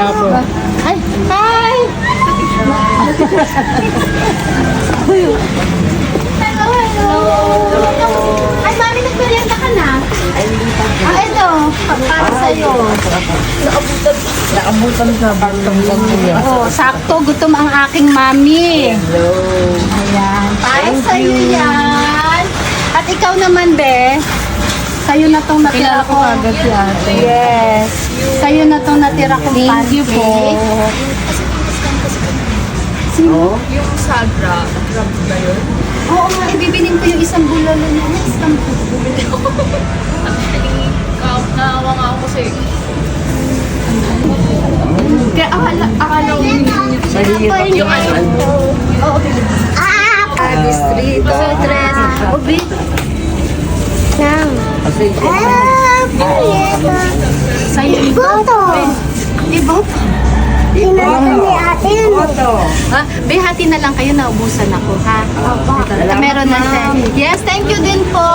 ako. Ay, hi! Hello! Ay, mami, nagmerienda ka na? Ito, para sa'yo. Naabutan ka ba itong bag niya? Oh, sakto, gutom ang aking mami. Hello. Ayan, para sa'yo yan. At ikaw naman, be. Sa'yo na tong natira ko. Agad si ate. Yes. Sa'yo na tong natira kong Thank you po. Sino? Yung Sagra, grab ba yun? Oo nga, ibibilin ko yung isang bulalo niya. Isang bulalo. Actually, naawa nga ako kasi kaya akala ko Mahirap yung ano. Oo, bilhin. Distrito 3. Obi. Kasi Sa'yo ito. Iboto. Ha? Behati na lang kayo, naubusan ako, ha? Ito, meron na siya. Yes, thank you din po.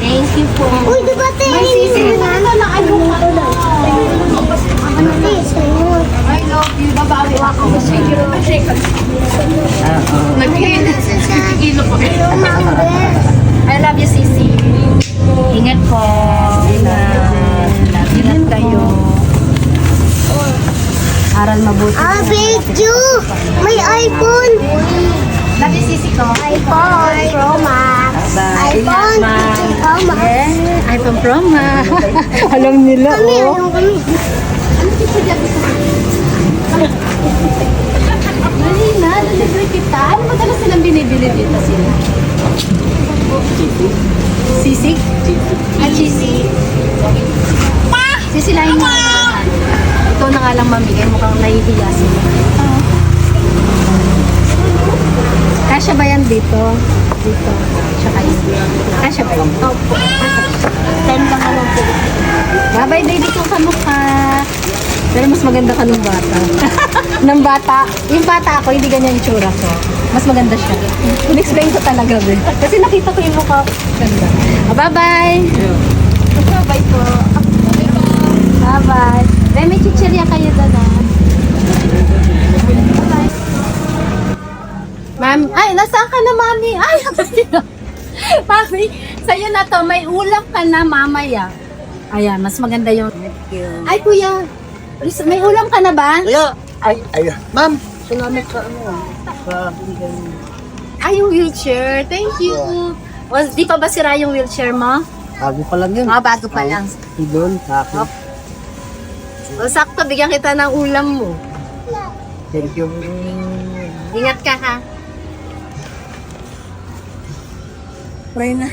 Thank you po. Uy, di ba tayo? May sisi na na ano ka na. I love you. Babawi ako. Nag-iilo po. I love you, Sisi. Ingat po. Ingat kayo. Aral mabuti. Ah, video! May iPhone! Love you, Sisi ko. iPhone Pro Max. iPhone Pro Max. iPhone Pro Max. Alam nila, Kami, ayaw kami. Dali na, deliver kita. Ano madalas silang binibili dito sila? Sisig? Ah, sisig. Sisilahin mo. Ito na nga lang mamigay. Mukhang nahihiya sila. Kasya ba yan dito? Dito. Tsaka dito. Kasya ba yan? Opo. 10 lang naman po. Bye-bye, baby ko kamukha. Pero mas maganda ka nung bata. Nang bata. Yung bata ako, hindi ganyan yung tsura ko. Mas maganda siya. In-explain ko talaga, be. Kasi nakita ko yung mukha ko. Ganda. Bye-bye. Bye-bye po. Bye-bye. Be, may chichirya kayo doon, ah. Bye-bye. Mami, ay, nasaan ka na, mami? Ay, mami, sa'yo na to, may ulam ka na mamaya. Ayan, mas maganda yung... Ay, kuya, may ulam ka na ba? Kaya, ay, ma'am, salamat sa ano, sa binigay niyo. Ay, yung wheelchair. Thank you. O, di pa ba sira yung wheelchair mo? Bago pa lang yun. Mga bago pa lang. Doon, sa akin. O, sakto, bigyan kita ng ulam mo. Thank you. Ingat ka, ha? Pray na.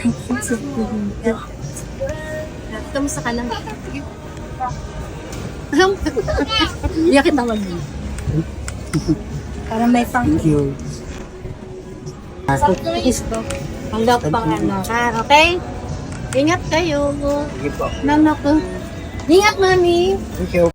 Kamusta ka lang? Alam ko. Iyak kita mag para may pang... Thank you. Isto. Hanggang pang ano, ha? Okay? Ingat kayo. Sige po. Nanak ko. Ingat, mami. Thank you.